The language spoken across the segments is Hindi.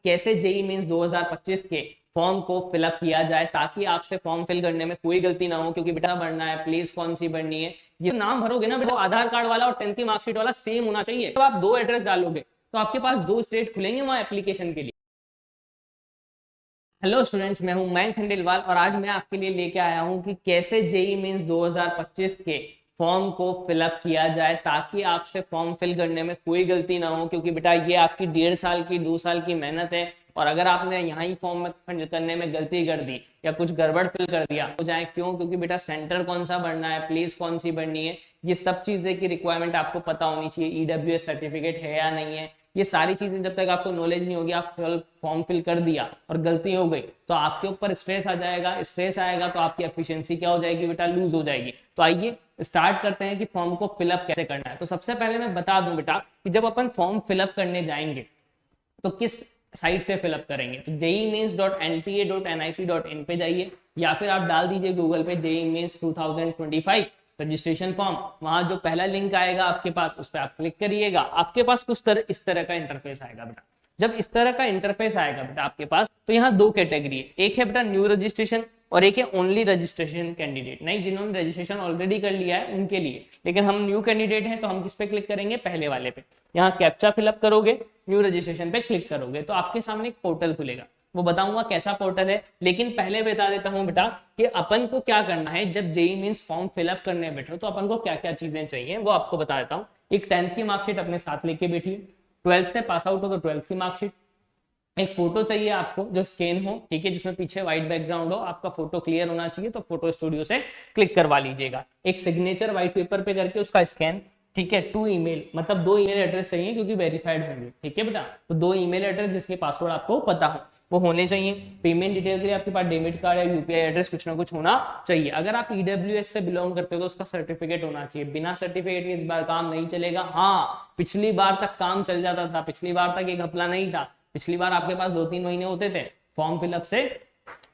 कैसे जेई मींस 2025 के फॉर्म को फिलअप किया जाए ताकि आपसे फॉर्म फिल करने में कोई गलती ना हो, क्योंकि बेटा भरना है, प्लेस कौन सी भरनी है, ये नाम भरोगे ना बेटा, वो आधार कार्ड वाला और 10th की मार्कशीट वाला सेम होना चाहिए। तो आप 2 एड्रेस डालोगे तो आपके पास 2 स्टेट खुलेंगे वहां एप्लीकेशन के लिए। हेलो स्टूडेंट्स, मैं हूं मयंक खंडेलवाल और आज मैं आपके लिए लेके आया हूं कि कैसे जेई मींस 2025 के फॉर्म को फिलअप किया जाए ताकि आपसे फॉर्म फिल करने में कोई गलती ना हो, क्योंकि बेटा ये आपकी 1.5 साल की 2 साल की मेहनत है और अगर आपने यहाँ ही फॉर्म में फिल करने में गलती कर दी या कुछ गड़बड़ फिल कर दिया हो जाए, क्यों? क्योंकि बेटा सेंटर कौन सा भरना है, प्लेस कौन सी भरनी है, ये सब चीजें की रिक्वायरमेंट आपको पता होनी चाहिए। ईडब्ल्यूएस सर्टिफिकेट है या नहीं है, ये सारी चीजें जब तक आपको नॉलेज नहीं होगी, आप फॉर्म फिल कर दिया और गलती हो गई तो आपके ऊपर स्ट्रेस आ जाएगा। स्ट्रेस आएगा तो आपकी एफिशिएंसी क्या हो जाएगी बेटा, लूज हो जाएगी। तो आइए स्टार्ट करते हैं कि फॉर्म को फिलअप कैसे करना है। तो सबसे पहले मैं बता दूं बेटा कि जब अपन फॉर्म फिलअप करने जाएंगे तो किस साइट से फिलअप करेंगे। तो jmeans.nta.nic.in पे जाइए या फिर आप डाल दीजिए गूगल पे JEE 2025 रजिस्ट्रेशन फॉर्म। वहां जो पहला लिंक आएगा आपके पास, उस पर आप क्लिक करिएगा। आपके पास कुछ इस तरह का इंटरफेस आएगा बेटा। जब इस तरह का इंटरफेस आएगा बेटा आपके पास, तो यहाँ 2 कैटेगरी है। एक है बेटा न्यू रजिस्ट्रेशन और एक है ओनली रजिस्ट्रेशन कैंडिडेट। नहीं, जिन्होंने रजिस्ट्रेशन ऑलरेडी कर लिया है उनके लिए, लेकिन हम न्यू कैंडिडेट हैं तो हम किस पे क्लिक करेंगे, पहले वाले पे। यहाँ कैप्चा फिलअप करोगे, न्यू रजिस्ट्रेशन पे क्लिक करोगे तो आपके सामने एक पोर्टल खुलेगा। वो बताऊंगा कैसा पोर्टल है, लेकिन पहले बता देता हूं बेटा कि अपन को क्या करना है। जब जेई मींस फॉर्म फिलअप करने बैठो तो अपन को क्या क्या चीजें चाहिए वो आपको बता देता हूँ। एक 10th की मार्कशीट अपने साथ लेके बैठिए। 12th से पास आउट हो तो 12th की मार्कशीट। एक फोटो चाहिए आपको जो स्कैन हो, ठीक है, जिसमें पीछे व्हाइट बैकग्राउंड हो, आपका फोटो क्लियर होना चाहिए, तो फोटो स्टूडियो से क्लिक करवा लीजिएगा। एक सिग्नेचर व्हाइट पेपर पे करके उसका स्कैन, ठीक है। 2 ईमेल, मतलब 2 ईमेल एड्रेस चाहिए क्योंकि वेरीफाइड होंगे, ठीक है बेटा। तो 2 ईमेल एड्रेस जिसके पासवर्ड आपको पता हो वो होने चाहिए। पेमेंट डिटेल के लिए आपके पास डेबिट कार्ड या यूपीआई एड्रेस कुछ ना कुछ होना चाहिए। अगर आप ईडब्ल्यूएस से बिलोंग करते हो तो उसका सर्टिफिकेट होना चाहिए। बिना सर्टिफिकेट के इस बार काम नहीं चलेगा। हाँ, पिछली बार तक काम चल जाता था, पिछली बार तक एक घपला नहीं था। पिछली बार आपके पास 2-3 महीने होते थे फॉर्म फिलअप से,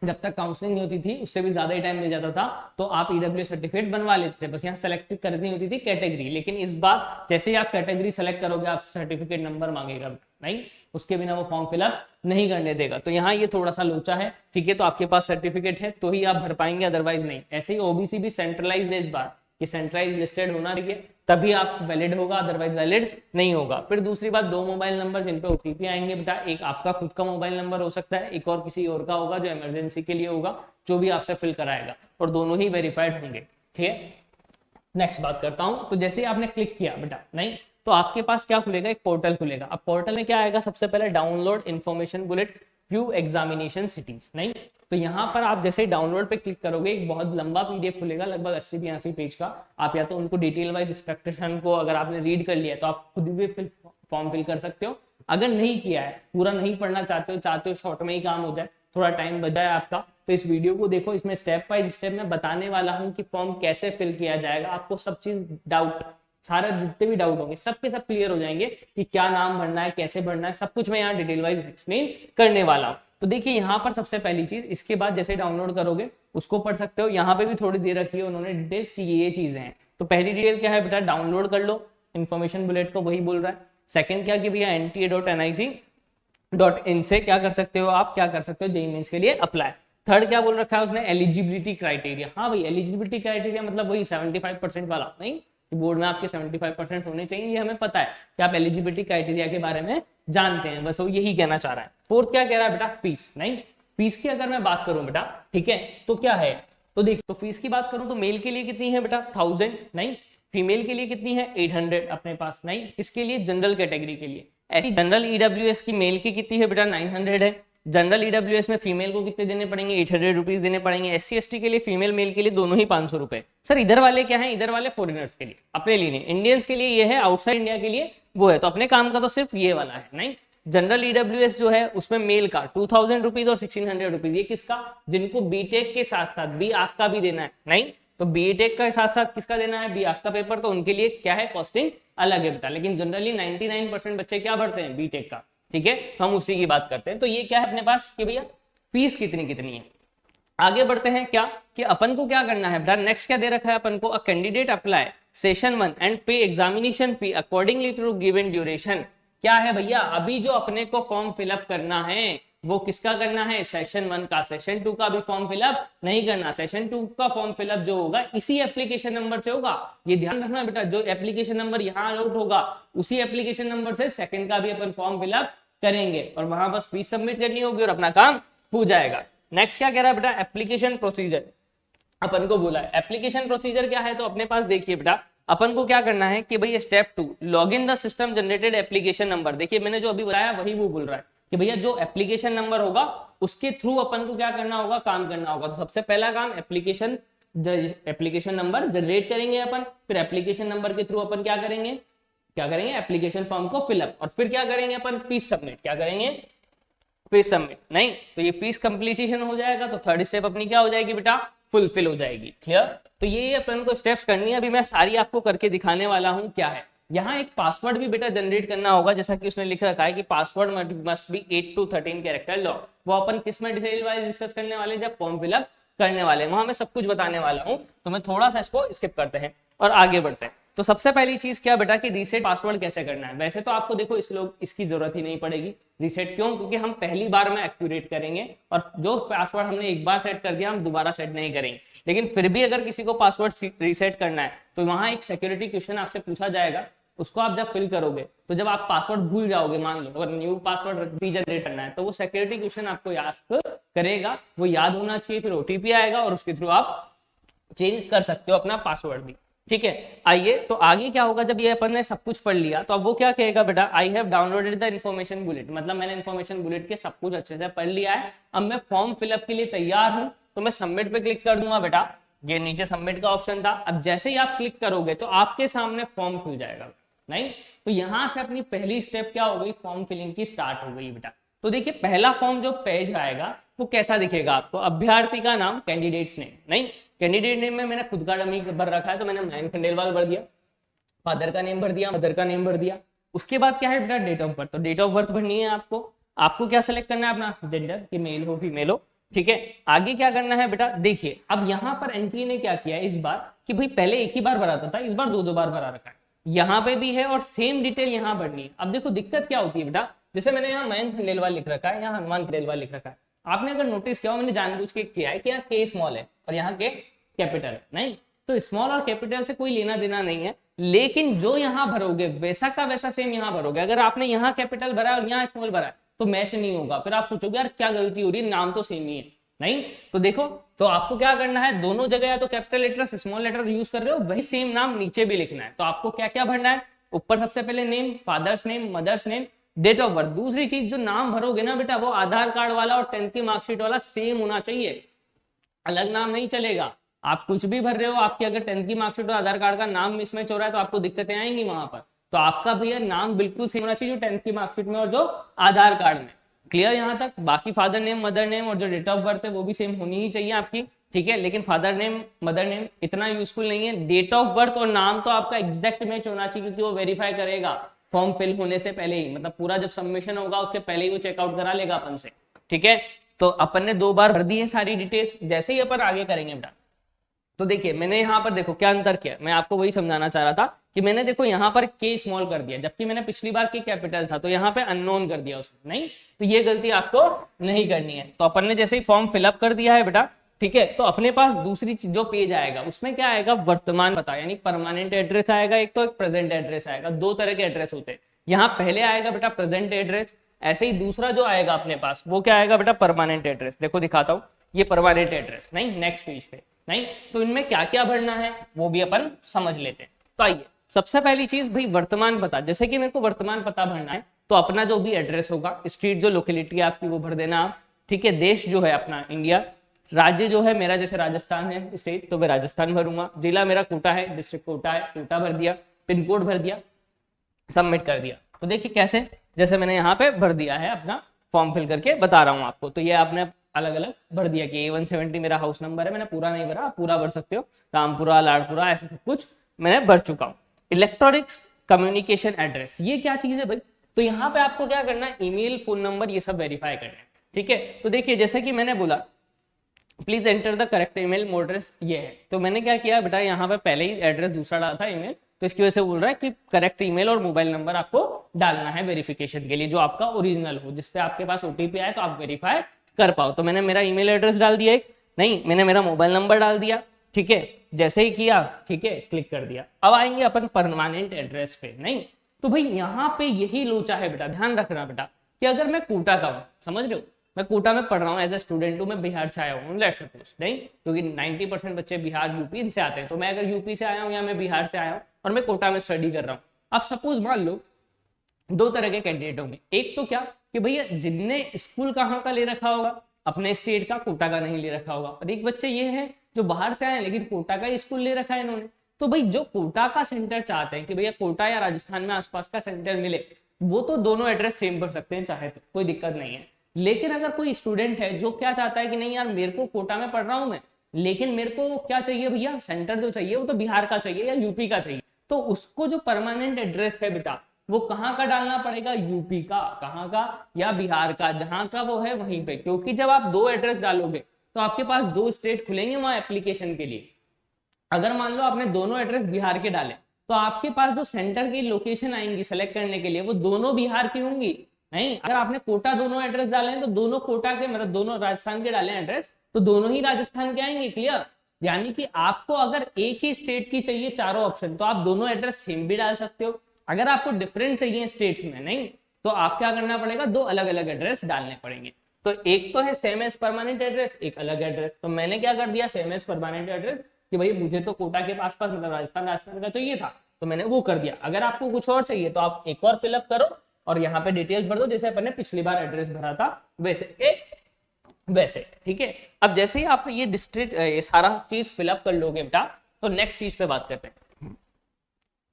जब तक काउंसलिंग नहीं होती थी उससे भी ज्यादा ही टाइम मिल जाता था, तो आप ईडब्ल्यू सर्टिफिकेट बनवा लेते थे। बस यहाँ सेलेक्ट करनी होती थी कैटेगरी। लेकिन इस बार जैसे ही आप कैटेगरी सेलेक्ट करोगे आपसे सर्टिफिकेट नंबर मांगेगा, नहीं, उसके बिना वो फॉर्म फिलअप नहीं करने देगा। तो यहाँ ये थोड़ा सा लोचा है, ठीक है। तो आपके पास सर्टिफिकेट है तो ही आप भर पाएंगे, अदरवाइज नहीं। ऐसे ही ओबीसी भी सेंट्रलाइज्ड है इस बार, कि सेंट्रलाइज लिस्टेड होना चाहिए तभी आप वैलिड होगा, अदरवाइज वैलिड नहीं होगा। फिर दूसरी बात, 2 मोबाइल नंबर जिन पे ओटीपी आएंगे बेटा। एक आपका खुद का मोबाइल नंबर हो सकता है, एक और किसी और का होगा जो इमरजेंसी के लिए होगा, जो भी आपसे फिल कराएगा, और दोनों ही वेरीफाइड होंगे, ठीक है। नेक्स्ट बात करता हूं। तो जैसे ही आपने क्लिक किया बेटा, नहीं, तो आपके पास क्या खुलेगा, एक पोर्टल खुलेगा। अब पोर्टल में क्या आएगा, सबसे पहले download information bullet view examination cities, नहीं। तो यहाँ पर आप जैसे डाउनलोड पे क्लिक करोगे एक बहुत लंबा पीडीएफ खुलेगा, लगभग 80-82 पेज का। आप या तो उनको डिटेल वाइज इंस्ट्रक्शन को अगर आपने रीड कर लिया तो आप खुद भी फॉर्म फिल कर सकते हो। अगर नहीं किया है, पूरा नहीं पढ़ना चाहते हो शॉर्ट में ही काम हो जाए, थोड़ा टाइम बच जाए आपका, तो इस वीडियो को देखो। इसमें स्टेप बाय स्टेप मैं बताने वाला हूँ कि फॉर्म कैसे फिल किया जाएगा। आपको सब चीज डाउट, सारे जितने भी डाउट होंगे सब के सब क्लियर हो जाएंगे कि क्या नाम भरना है, कैसे भरना है, सब कुछ मैं यहाँ डिटेल वाइज एक्सप्लेन करने वाला हूँ। तो देखिए यहाँ पर सबसे पहली चीज, इसके बाद जैसे डाउनलोड करोगे उसको पढ़ सकते हो। यहाँ पे भी थोड़ी दे रखी है उन्होंने डिटेल्स की ये चीजें हैं। तो पहली डिटेल क्या है बेटा, डाउनलोड कर लो इन्फॉर्मेशन बुलेट को, वही बोल रहा है। सेकंड क्या कि भैया nta.nic.in से क्या कर सकते हो, आप क्या कर सकते हो, जेईई मेंस के लिए अप्लाई। थर्ड क्या बोल रखा है उसने, एलिजिबिलिटी क्राइटेरिया। हाँ भाई, एलिजिबिलिटी क्राइटेरिया मतलब वही 75% वाला, नहीं, बोर्ड में आपके 75% होने चाहिए, ये हमें पता है कि आप एलिजिबिलिटी क्राइटेरिया के बारे में जानते हैं, बस वो यही कहना चाह रहा है। फोर्थ क्या कह रहा है बेटा, फीस। नहीं, फीस की अगर मैं बात करूं बेटा, ठीक है, तो क्या है, तो देख, तो फीस की बात करूं तो मेल के लिए कितनी है बेटा 1000, नहीं, फीमेल के लिए कितनी है 800 अपने पास, नहीं, इसके लिए जनरल कैटेगरी के लिए। ऐसी जनरल ईडब्ल्यूएस की मेल की कितनी है बेटा 900 है। जनरल ईडब्ल्यूएस में फीमेल को कितने देने पड़ेंगे, 800 रुपीज देने पड़ेंगे। SC ST के लिए फीमेल मेल के लिए दोनों ही 500 रुपए। सर इधर वाले क्या है, इधर वाले फॉरेनर्स के लिए, अपने लिए नहीं, इंडियंस के लिए ये है, आउटसाइड इंडिया के लिए वो है। तो अपने काम का तो सिर्फ ये वाला है, नहीं। जनरल ईडब्ल्यूएस जो है उसमें मेल का 2000 रुपीज और 1600 रुपीज, ये किसका, जिनको बीटेक के साथ साथ बी आक का भी देना है, नहीं, तो बीटेक के साथ साथ किसका देना है, बी आक का पेपर, तो उनके लिए क्या है, कॉस्टिंग अलग है बेटा। लेकिन जनरली 99% बच्चे क्या भरते हैं, बीटेक का, ठीक है, तो हम उसी की बात करते हैं। तो ये क्या है अपने पास कि भैया फीस कितनी कितनी है। आगे बढ़ते हैं, क्या कि अपन को क्या करना है बेटा, नेक्स्ट क्या दे रखा है अपन को, a candidate apply session 1 and pay examination fee accordingly through given duration क्या है भैया, अभी जो अपने को फॉर्म फिलअप करना है वो किसका करना है, सेशन 1 का। सेशन 2 का भी फॉर्म फिलअप नहीं करना। सेशन 2 का फॉर्म फिलअप जो होगा इसी एप्लीकेशन नंबर से होगा। ये ध्यान रखना बेटा, जो एप्लीकेशन नंबर यहाँ आउट होगा उसी एप्लीकेशन नंबर से सेकंड का भी अपन फॉर्म फिलअप करेंगे और वहां बस फीस सबमिट करनी होगी और अपना काम हो जाएगा। नेक्स्ट क्या कह रहा है बेटा, एप्लीकेशन प्रोसीजर अपन को बोला है। एप्लीकेशन प्रोसीजर क्या है, तो अपने पास देखिए बेटा, अपन को क्या करना है कि भाई step 2 log in the system generated application number. देखिए मैंने जो अभी बताया वही वो बोल रहा है कि भैया जो एप्लीकेशन नंबर होगा उसके थ्रू अपन को क्या करना होगा, काम करना होगा। तो सबसे पहला काम एप्लीकेशन नंबर जनरेट करेंगे अपन, फिर एप्लीकेशन नंबर के थ्रू अपन क्या करेंगे एप्लीकेशन फॉर्म को फिलअप, और फिर क्या करेंगे अपन, फीस सबमिट। क्या करेंगे, फीस सबमिट। नहीं तो ये फीस कंप्लीटेशन हो जाएगा तो थर्ड स्टेप अपनी क्या हो जाएगी बेटा, फुलफिल हो जाएगी। क्लियर। तो ये अपन को स्टेप्स करनी है, अभी मैं सारी आपको करके दिखाने वाला हूं। क्या है, यहाँ एक पासवर्ड भी बेटा जनरेट करना होगा, जैसा कि उसने लिख रखा है कि password must be 8 to 13 character long. वो अपन किस में डिटेल वाइज डिस्कस करने वाले, जब फॉर्म फिलअप करने वाले, वहां मैं सब कुछ बताने वाला हूँ। तो मैं थोड़ा सा इसको स्किप करते हैं और आगे बढ़ते हैं। तो सबसे पहली चीज क्या बेटा कि रीसेट पासवर्ड कैसे करना है। वैसे तो आपको देखो इसकी जरूरत ही नहीं पड़ेगी रीसेट, क्यों, क्योंकि हम पहली बार में एक्यूरेट करेंगे और जो पासवर्ड हमने एक बार सेट कर दिया हम दोबारा सेट नहीं करेंगे। लेकिन फिर भी अगर किसी को पासवर्ड रीसेट करना है तो वहां एक सिक्योरिटी क्वेश्चन आपसे पूछा जाएगा, उसको आप जब फिल करोगे तो जब आप पासवर्ड भूल जाओगे, मान लो अगर न्यू पासवर्ड रीजनरेट करना है तो वो सिक्योरिटी क्वेश्चन आपको याद करेगा, वो याद होना चाहिए, फिर ओटीपी आएगा और उसके थ्रू आप चेंज कर सकते हो अपना पासवर्ड भी। ठीक है, आइए तो आगे क्या होगा, जब ये अपन ने सब कुछ पढ़ लिया तो अब वो क्या कहेगा बेटा, I have downloaded the information bullet, मतलब मैंने इन्फॉर्मेशन बुलेट के सब कुछ अच्छे से पढ़ लिया है, अब मैं फॉर्म फिलअप के लिए तैयार हूं। तो मैं सबमिट पे क्लिक कर दूंगा बेटा, ये नीचे सबमिट का ऑप्शन था। अब जैसे ही आप क्लिक करोगे तो आपके सामने फॉर्म खुल जाएगा। नहीं तो यहां से अपनी पहली स्टेप क्या हो गई, फॉर्म फिलिंग की स्टार्ट हो गई बेटा। तो देखिए पहला फॉर्म जो पेज आएगा वो कैसा दिखेगा आपको, अभ्यर्थी का नाम, कैंडिडेट्स नेम। नहीं, कैंडिडेट नेम में मैंने खुद का डमी भर रखा है तो मैंने मयंक खंडेलवाल भर दिया, फादर का नेम भर दिया, मदर का नेम भर दिया। उसके बाद क्या है बेटा, डेट ऑफ बर्थ। तो डेट ऑफ बर्थ भरनी है आपको क्या सेलेक्ट करना है अपना जेंडर, कि मेल हो फीमेल हो। ठीक है, आगे क्या करना है बेटा, देखिए अब यहाँ पर एंट्री ने क्या किया है इस बार कि भाई पहले एक ही बार भराता था, इस बार दो बार भरा रखा है, यहाँ पे भी है और सेम डिटेल यहाँ भरनी है। अब देखो दिक्कत क्या होती है बेटा, जैसे मैंने यहाँ मयंक खंडेलवाल लिख रखा है, यहाँ हनुमान खंडेलवाल लिख रखा है, आपने अगर नोटिस किया, मैंने जानबूझ के किया है कि यहाँ के स्मॉल है और यहाँ के कैपिटल। नहीं तो स्मॉल और कैपिटल से कोई लेना देना नहीं है, लेकिन जो यहाँ भरोगे वैसा का वैसा सेम यहाँ भरोगे। अगर आपने यहाँ कैपिटल भरा और यहाँ स्मॉल भरा तो मैच नहीं होगा, फिर आप सोचोगे यार क्या गलती हो रही है, नाम तो सेम ही है। नहीं तो देखो, तो आपको क्या करना है, दोनों जगह या तो capital letter small letter use कर रहे हो, वही सेम नाम नीचे भी लिखना है। तो आपको क्या क्या भरना है, ऊपर सबसे पहले name, father's name, mother's name, date of birth. दूसरी चीज, जो नाम भरोगे ना बेटा वो आधार कार्ड वाला और 10th की मार्कशीट वाला सेम होना चाहिए, अलग नाम नहीं चलेगा। आप कुछ भी भर रहे हो, आपकी अगर 10th की मार्कशीट और आधार कार्ड का नाम मिसमैच हो रहा है तो आपको दिक्कतें आएंगी वहां पर। तो आपका भैया नाम बिल्कुल सेम होना चाहिए जो 10th की मार्कशीट में और जो आधार कार्ड में। क्लियर यहाँ तक। बाकी फादर नेम, मदर नेम और जो डेट ऑफ बर्थ है वो भी सेम होनी ही चाहिए आपकी। ठीक है, लेकिन फादर नेम, मदर नेम इतना यूजफुल नहीं है। डेट ऑफ बर्थ और नाम तो आपका एग्जैक्ट मैच होना चाहिए, क्योंकि वो वेरीफाई करेगा फॉर्म फिल होने से पहले ही, मतलब पूरा जब सबमिशन होगा उसके पहले ही वो चेकआउट करा लेगा अपन से। ठीक है, तो अपन ने 2 बार भर दी है सारी डिटेल्स। जैसे ही अपन आगे करेंगे बेटा, तो देखिए मैंने यहाँ पर देखो क्या अंतर किया, मैं आपको वही समझाना चाह रहा था कि मैंने देखो यहाँ पर के स्मॉल कर दिया, जबकि मैंने पिछली बार के कैपिटल था, तो यहाँ पे अननोन कर दिया उसने। नहीं तो ये गलती आपको नहीं करनी है। तो अपन ने जैसे ही फॉर्म फिलअप कर दिया है बेटा, ठीक है, तो अपने पास दूसरी चीज जो पेज आएगा उसमें क्या आएगा, वर्तमान पता, यानी परमानेंट एड्रेस आएगा एक, तो एक प्रेजेंट एड्रेस आएगा। 2 तरह के एड्रेस होते हैं, यहाँ पहले आएगा बेटा प्रेजेंट एड्रेस, ऐसे ही दूसरा जो आएगा अपने पास वो क्या आएगा बेटा, परमानेंट एड्रेस। देखो दिखाता हूँ, ये परमानेंट एड्रेस। नहीं नेक्स्ट पेज पे। नहीं तो इनमें क्या क्या भरना है वो भी अपन समझ लेते हैं। तो आइए, सबसे पहली चीज भाई वर्तमान पता। जैसे कि मेरे को वर्तमान पता भरना है तो अपना जो भी एड्रेस होगा, स्ट्रीट जो लोकेलिटी है आपकी वो भर देना आप। ठीक है, देश जो है अपना इंडिया, राज्य जो है मेरा जैसे राजस्थान है स्टेट, तो मैं राजस्थान भरूंगा। जिला मेरा कोटा है, डिस्ट्रिक्ट कोटा है, कोटा भर दिया। पिन कोड भर दिया, सबमिट कर दिया। तो देखिए कैसे, जैसे मैंने यहाँ पे भर दिया है, अपना फॉर्म फिल करके बता रहा हूँ आपको। तो ये आपने अलग अलग भर दिया कि A170 मेरा हाउस नंबर है, मैंने पूरा नहीं भरा, आप पूरा भर सकते हो, रामपुरा, लाड़पुरा, ऐसे सब कुछ मैंने भर चुका हूँ। इलेक्ट्रॉनिक्स कम्युनिकेशन एड्रेस, ये क्या चीज है भाई, तो यहाँ पे आपको क्या करना है, ईमेल, फोन नंबर, ये सब वेरीफाई करना है। ठीक है, तो देखिए जैसे कि मैंने बोला please enter the correct email address, ये है। तो मैंने क्या किया बेटा, यहाँ पे पहले ही एड्रेस दूसरा डाला था ईमेल, तो इसकी वजह से बोल रहा है कि करेक्ट ईमेल और मोबाइल नंबर आपको डालना है वेरिफिकेशन के लिए, जो आपका ओरिजिनल हो, जिसपे आपके पास ओटीपी आए तो आप वेरीफाई कर पाओ। तो मैंने मेरा ईमेल एड्रेस डाल दिया एक, नहीं मैंने मेरा मोबाइल नंबर डाल दिया, ठीक है, जैसे ही किया, ठीक है, क्लिक कर दिया। अब आएंगे अपन परमानेंट एड्रेस पे, नहीं तो भाई यहाँ पे यही लोचा है बेटा, ध्यान रखना बेटा कि अगर मैं कोटा का हूँ, समझ रहे हो, मैं कोटा में पढ़ रहा हूँ एज ए स्टूडेंट हूँ, मैं बिहार से आया हूँ, लेट्स सपोज, नहीं क्योंकि 90% बच्चे बिहार यूपी से आते हैं, तो मैं अगर यूपी से आया हूँ या मैं बिहार से आया हूँ और मैं कोटा में स्टडी कर रहा हूँ। अब सपोज मान लो दो तरह के कैंडिडेट होंगे, एक तो क्या कि भैया जिनने स्कूल कहाँ का ले रखा होगा, अपने स्टेट का, कोटा का नहीं ले रखा होगा, और एक बच्चे ये है जो बाहर से आए लेकिन कोटा का स्कूल ले रखा है इन्होंने। तो भाई जो कोटा का सेंटर चाहते हैं कि भैया कोटा या राजस्थान में आसपास का सेंटर मिले, वो तो दोनों एड्रेस सेम भर सकते हैं चाहे तो, कोई दिक्कत नहीं है। लेकिन अगर कोई स्टूडेंट है जो क्या चाहता है कि नहीं यार मेरे को कोटा में पढ़ रहा हूं मैं, लेकिन मेरे को क्या चाहिए भैया, सेंटर जो चाहिए वो तो बिहार का चाहिए या यूपी का चाहिए, तो उसको जो परमानेंट एड्रेस है बेटा वो कहाँ का डालना पड़ेगा, यूपी का, कहाँ का, या बिहार का, जहां का वो है वहीं पे। क्योंकि जब आप दो एड्रेस डालोगे तो आपके पास दो स्टेट खुलेंगे वहां एप्लीकेशन के लिए। अगर मान लो आपने दोनों एड्रेस बिहार के डाले तो आपके पास जो सेंटर की लोकेशन आएंगी सेलेक्ट करने के लिए वो दोनों बिहार की होंगी। नहीं, अगर आपने कोटा दोनों एड्रेस डाले तो दोनों कोटा के, मतलब दोनों राजस्थान के डाले एड्रेस तो दोनों ही राजस्थान के आएंगे। क्लियर? यानी कि आपको अगर एक ही स्टेट की चाहिए चारों ऑप्शन तो आप दोनों एड्रेस सेम भी डाल सकते हो। अगर आपको डिफरेंट चाहिए स्टेट्स में, नहीं तो आप क्या करना पड़ेगा, दो अलग अलग एड्रेस डालने पड़ेंगे। तो एक तो है सेम एज परमानेंट एड्रेस, एक अलग एड्रेस। तो मैंने क्या कर दिया, सेम एज परमानेंट एड्रेस कि भाई मुझे तो कोटा के पास पास मतलब राजस्थान का चाहिए था तो मैंने वो कर दिया। अगर आपको कुछ और चाहिए तो आप एक और फिलअप करो और यहाँ पे डिटेल्स भर दो जैसे अपन ने पिछली बार एड्रेस भरा था वैसे के वैसे। ठीक है, अब जैसे ही आप ये डिस्ट्रिक्ट ये सारा चीज फिलअप कर लोगे बेटा तो नेक्स्ट चीज पे बात करते हैं।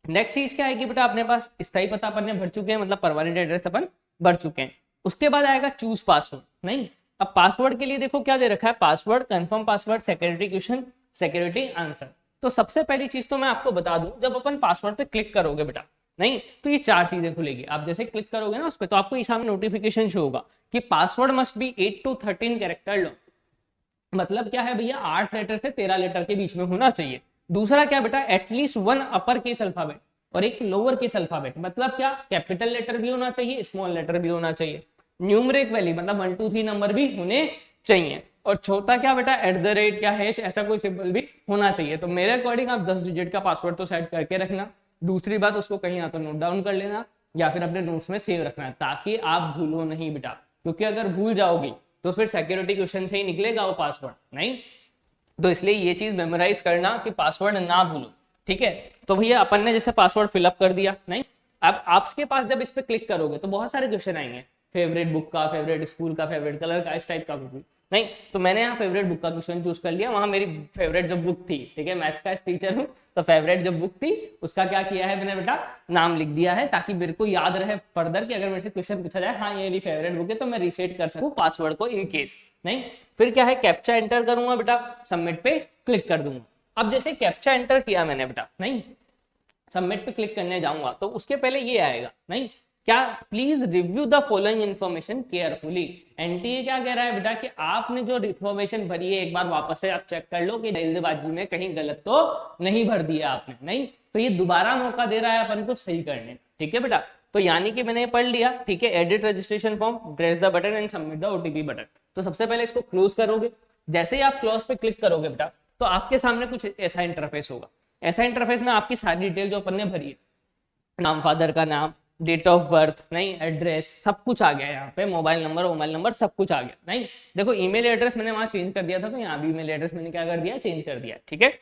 नेक्स्ट चीज क्या है कि बेटा अपने पास स्थायी पता अपन ने भर चुके हैं, मतलब परमानेंट एड्रेस अपन भर चुके हैं। उसके बाद आएगा चूज पासवर्ड। नहीं, अब पासवर्ड के लिए देखो क्या दे रखा है, password, confirm password, security question, security answer. तो सबसे पहली चीज तो मैं आपको बता दूं, जब अपन पासवर्ड पे क्लिक करोगे बेटा, नहीं तो ये चार चीजें खुलेगी। आप जैसे क्लिक करोगे ना उस पर तो आपको ये सामने नोटिफिकेशन शो होगा कि password must be 8 to 13 character long. मतलब क्या है भैया, 8 लेटर से 13 लेटर के बीच में होना चाहिए। दूसरा क्या बेटा, एटलीस्ट 1 अपर केस अल्फाबेट और एक लोअर केस अल्फाबेट। मतलब क्या, कैपिटल लेटर भी होना चाहिए, स्मॉल लेटर भी होना चाहिए, न्यूमरिक वैल्यू मतलब 1 2 3 नंबर भी होने चाहिए, और छोटा क्या बेटा, @ क्या है, ऐसा कोई सिंबल भी होना चाहिए। तो मेरे अकॉर्डिंग आप 10 डिजिट का पासवर्ड तो सेट करके रखना। दूसरी बात, उसको कहीं या तो नोट डाउन कर लेना या फिर अपने नोट्स में सेव रखना ताकि आप भूलो नहीं बेटा, क्योंकि अगर भूल जाओगी तो फिर सिक्योरिटी क्वेश्चन से ही निकलेगा वो पासवर्ड। नहीं, तो इसलिए ये चीज मेमोराइज करना कि पासवर्ड ना भूलो। ठीक है, तो भैया अपन ने जैसे पासवर्ड फिलअप कर दिया। नहीं, अब आपके पास जब इस पे क्लिक करोगे तो बहुत सारे क्वेश्चन आएंगे, फेवरेट बुक का, फेवरेट स्कूल का, फेवरेट कलर का, इस टाइप का कुछ भी। नहीं, तो मैंने यहाँ फेवरेट बुक का क्वेश्चन चूज कर लिया, वहां मेरी फेवरेट जो बुक थी, ठीक है, मैथ्स का टीचर हूँ तो फेवरेट जो बुक थी उसका क्या किया है मैंने बेटा, नाम लिख दिया है ताकि मेरे को याद रहे फर्दर कि अगर मेरे से क्वेश्चन पूछा जाए हाँ ये मेरी फेवरेट बुक है तो मैं रीसेट कर सकूँ पासवर्ड को इन केस। नहीं, फिर क्या है, कैप्चा एंटर करूंगा बेटा, सबमिट पे क्लिक कर दूंगा। अब जैसे कैप्चा एंटर किया मैंने बेटा, नहीं सबमिट पे क्लिक करने जाऊंगा तो उसके पहले ये आएगा, नहीं क्या, please review the following information carefully. NTA क्या कह रहा है बेटा कि आपने जो इन्फॉर्मेशन भरी है एक बार वापस से आप चेक कर लो कि जल्दबाजी में कहीं गलत तो नहीं भर दिया आपने। नहीं, तो ये दोबारा मौका दे रहा है अपन को सही करने। ठीक है बेटा, तो यानी कि मैंने पढ़ लिया। ठीक है, edit registration form, press the button and submit the OTP button. तो सबसे पहले इसको क्लोज करोगे। जैसे ही आप क्लोज पे क्लिक करोगे बेटा तो आपके सामने कुछ ऐसा इंटरफेस होगा। ऐसा इंटरफेस में आपकी सारी डिटेल जो अपन ने भरी है, नाम, फादर का नाम, डेट ऑफ बर्थ, नहीं एड्रेस, सब कुछ आ गया यहाँ पे, मोबाइल नंबर सब कुछ आ गया। नहीं, देखो ईमेल एड्रेस मैंने वहां चेंज कर दिया था तो यहाँ भी ईमेल एड्रेस मैंने क्या कर दिया, चेंज कर दिया। ठीक है,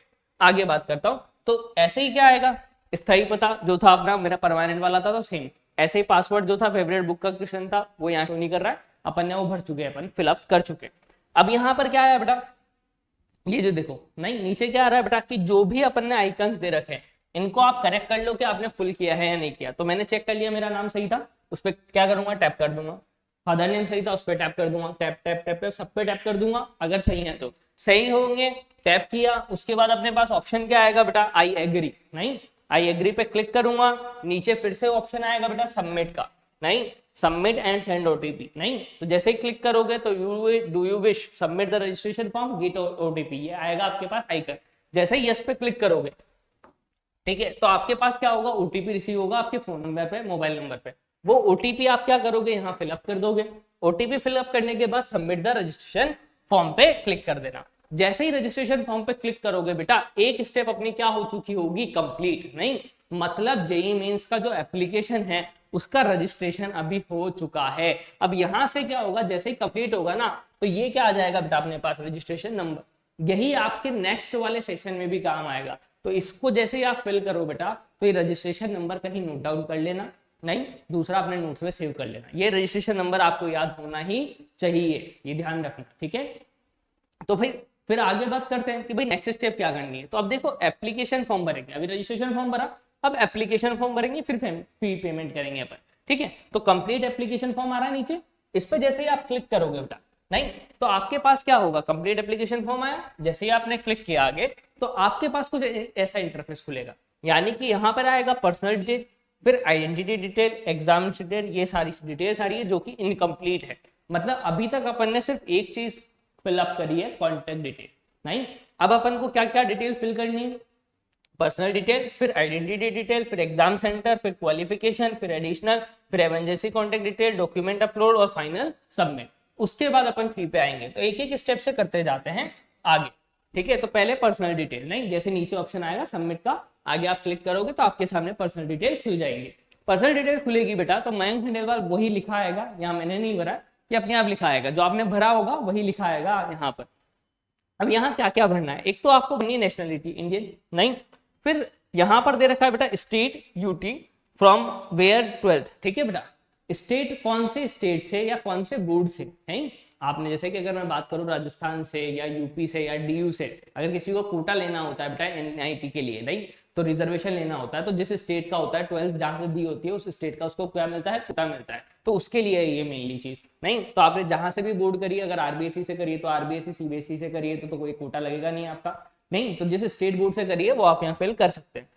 आगे बात करता हूँ। तो ऐसे ही क्या आएगा, स्थायी पता जो था अपना मेरा परमानेंट वाला था तो सेम। ऐसे ही पासवर्ड जो था फेवरेट बुक का क्वेश्चन था वो यहाँ शो नहीं कर रहा है, अपन ने वो भर चुके हैं, अपन फिलअप कर चुके। अब यहाँ पर क्या आया बेटा, ये जो देखो, नहीं नीचे क्या आ रहा है बेटा कि जो भी अपन ने आइकन्स दे रखे हैं इनको आप करेक्ट कर लो कि आपने फुल किया है या नहीं किया। तो मैंने चेक कर लिया, मेरा नाम सही था, उस पर क्या करूंगा, टैप कर दूंगा। फादर नेम सही था, उस पर टैप कर दूंगा, टैप टैप टैप टैप सब पे टैप कर दूंगा। अगर सही है तो सही होंगे, टैप किया। उसके बाद अपने पास ऑप्शन क्या आएगा बेटा, आई एग्री। नहीं, आई एग्री पे क्लिक करूंगा, नीचे फिर से ऑप्शन आएगा बेटा सबमिट का। नहीं, सबमिट एंड सेंड ओटीपी। नहीं, तो जैसे ही क्लिक करोगे तो do you wish submit the registration form, gate OTP, ये आएगा आपके पास आइकन। जैसे ही यस पे क्लिक करोगे ठीक है, तो आपके पास क्या होगा, ओटीपी रिसीव होगा आपके फोन नंबर पे, मोबाइल नंबर पे। वो ओटीपी आप क्या करोगे, यहाँ फिलअप कर दोगे। ओटीपी फिलअप करने के बाद सबमिट द रजिस्ट्रेशन फॉर्म पे क्लिक कर देना। जैसे ही रजिस्ट्रेशन फॉर्म पे क्लिक करोगे बेटा, एक स्टेप अपनी क्या हो चुकी होगी, कंप्लीट। नहीं मतलब जेईई मेंस का जो एप्लीकेशन है उसका रजिस्ट्रेशन अभी हो चुका है। अब यहां से क्या होगा, जैसे ही कंप्लीट होगा ना, तो ये क्या आ जाएगा बेटा अपने पास, रजिस्ट्रेशन नंबर। यही आपके नेक्स्ट वाले सेशन में भी काम आएगा। तो इसको जैसे ही आप फिल करो बेटा, तो ये रजिस्ट्रेशन नंबर कहीं नोट डाउन कर लेना, नहीं दूसरा अपने नोट्स में सेव कर लेना। ये रजिस्ट्रेशन नंबर आपको याद होना ही चाहिए, ये ध्यान रखना, ठीक है। तो भाई फिर आगे बात करते हैं कि भाई नेक्स्ट स्टेप क्या करनी है। तो अब देखो एप्लीकेशन फॉर्म भरेंगे, अभी रजिस्ट्रेशन फॉर्म भरा, अब एप्लीकेशन फॉर्म भरेंगे, फिर फी पेमेंट करेंगे अपन, ठीक है। तो कंप्लीट एप्लीकेशन फॉर्म आ रहा है नीचे, इस पर जैसे ही आप क्लिक करोगे बेटा, नहीं तो आपके पास क्या होगा, कंप्लीट एप्लीकेशन फॉर्म आया, जैसे ही आपने क्लिक किया आगे, तो आपके पास कुछ ऐसा इंटरफेस खुलेगा। यानी कि यहाँ पर आएगा पर्सनल डिटेल, फिर आइडेंटिटी डिटेल, एग्जाम डिटेल, ये सारी डिटेल्स आ रही है जो कि इनकम्प्लीट है। मतलब अभी तक अपन ने सिर्फ एक चीज फिलअप करी है, कॉन्टेक्ट डिटेल। नहीं अब अपन को क्या क्या डिटेल फिल करनी है, पर्सनल डिटेल, फिर आइडेंटिटी डिटेल, फिर एग्जाम सेंटर, फिर क्वालिफिकेशन, फिर एडिशनल, फिर emergency contact detail, document upload और फाइनल सबमिट। उसके बाद अपन फी पे आएंगे। तो एक एक स्टेप से करते जाते हैं आगे, ठीक है। तो पहले पर्सनल डिटेल, नहीं जैसे नीचे ऑप्शन आएगा सबमिट का, आगे आप क्लिक करोगे तो आपके सामने पर्सनल डिटेल खुल जाएंगे। पर्सनल डिटेल खुलेगी बेटा, तो मयंक खंडेलवाल वही लिखा आएगा, यहाँ मैंने नहीं भरा, ये अपने आप लिखा आएगा, जो आपने भरा होगा वही लिखा आएगा यहाँ पर। अब यहाँ क्या क्या भरना है, एक तो आपको भरनी नेशनलिटी इंडियन, नहीं फिर यहाँ पर दे रखा है बेटा state UT from where 12th, ठीक है बेटा। स्टेट कौन से स्टेट से या कौन से बोर्ड से है आपने, जैसे कि अगर मैं बात करूँ राजस्थान से या यूपी से या डीयू से, अगर किसी को कोटा लेना होता है बेटा एनआईटी के लिए, नहीं तो रिजर्वेशन लेना होता है, तो जिस स्टेट का होता है 12th जहां से दी होती है उस स्टेट का उसको क्या मिलता है, कोटा मिलता है। तो उसके लिए ये मेनली चीज, नहीं तो आपने जहां से भी बोर्ड करिए, अगर आरबीएसई से करिए तो आरबीएसई, सीबीएसई से करिए तो कोई कोटा लगेगा नहीं आपका, नहीं तो जिस स्टेट बोर्ड से करिए वो आप यहाँ फिल कर सकते हैं।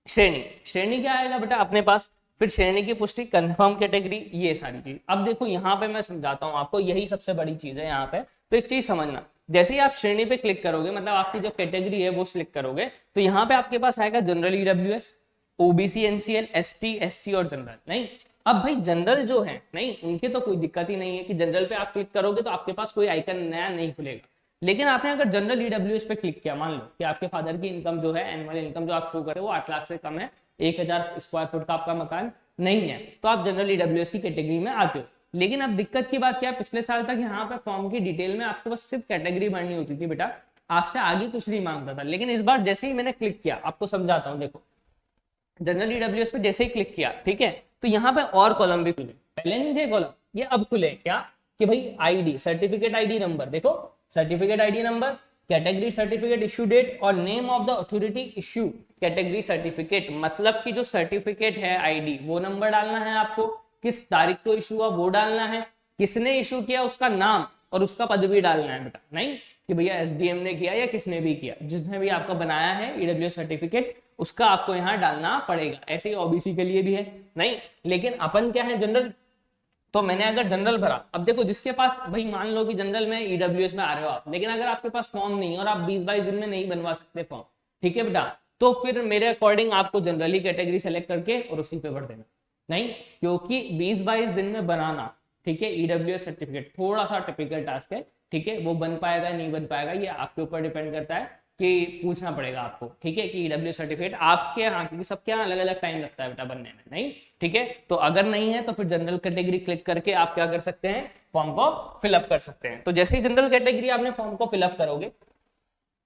श्रेणी, श्रेणी क्या आएगा बेटा अपने पास, फिर श्रेणी की पुष्टि, कंफर्म कैटेगरी, ये सारी चीज। अब देखो यहाँ पे मैं समझाता हूँ आपको, यही सबसे बड़ी चीज है यहाँ पे। तो एक चीज समझना, जैसे ही आप श्रेणी पे क्लिक करोगे, मतलब आपकी जो कैटेगरी है वो सिलेक्ट करोगे, तो यहाँ पे आपके पास आएगा general, EWS, OBC, NCL, ST, SC और जनरल। नहीं अब भाई जनरल जो है, नहीं उनके तो कोई दिक्कत ही नहीं है कि जनरल पे आप क्लिक करोगे तो आपके पास कोई आइकन नया नहीं खुलेगा। लेकिन आपने अगर जनरल ईडब्ल्यूएस पे क्लिक किया, मान लो कि आपके फादर की इनकम जो है, एनुअल इनकम जो आप शो करते हो वो 8 लाख से कम है, 1000 स्क्वायर फुट का आपका मकान नहीं है, तो आप जनरल ईडब्ल्यूएस की कैटेगरी में आते हो। लेकिन अब दिक्कत की बात क्या है, पिछले साल तक यहाँ पे फॉर्म की डिटेल में आपके पास सिर्फ कैटेगरी भरनी होती थी बेटा, आपसे आगे कुछ नहीं मांगता था। लेकिन इस बार जैसे ही मैंने क्लिक किया, आपको समझाता हूँ, देखो जनरल ईडब्ल्यूएस पे जैसे ही क्लिक किया, ठीक है, तो यहाँ पे और कॉलम भी खुले, पहले नहीं थे कॉलम, ये अब खुले। क्या कि भाई आईडी, सर्टिफिकेट आईडी नंबर, देखो certificate ID number, category certificate issue date और name of the authority issue category certificate. मतलब कि जो सर्टिफिकेट है आईडी वो नंबर डालना है आपको, किस तारीख को इशू हुआ वो डालना है, किसने इशू किया उसका नाम और उसका पद भी डालना है बेटा, नहीं कि भैया एसडीएम ने किया या किसने भी किया, जिसने भी आपका बनाया है ईडब्ल्यूएस सर्टिफिकेट उसका आपको यहाँ डालना पड़ेगा। ऐसे ही ओबीसी के लिए भी है, नहीं लेकिन अपन क्या है जनरल, तो मैंने अगर जनरल भरा, अब देखो जिसके पास भाई मान लो कि जनरल में ईडब्ल्यूएस में आ रहे हो आप, लेकिन अगर आपके पास फॉर्म नहीं है और आप 20-22 दिन में नहीं बनवा सकते फॉर्म, ठीक है बेटा, तो फिर मेरे अकॉर्डिंग आपको जनरली कैटेगरी सेलेक्ट करके और उसी पे भर देना, नहीं क्योंकि 20-22 दिन में बनाना, ठीक है, ईडब्ल्यूएस सर्टिफिकेट थोड़ा सा टिपिकल टास्क है, ठीक है, वो बन पाएगा नहीं बन पाएगा ये आपके ऊपर डिपेंड करता है, कि पूछना पड़ेगा आपको, ठीक है, कि ईडब्ल्यूएस सर्टिफिकेट आपके यहाँ, क्योंकि सबके यहाँ अलग अलग टाइम लगता है बेटा बनने में, नहीं ठीक है। तो अगर नहीं है तो फिर जनरल कैटेगरी क्लिक करके आप क्या कर सकते हैं, फॉर्म को फिलअप कर सकते हैं। तो जैसे ही जनरल कैटेगरी आपने फॉर्म को फिलअप करोगे,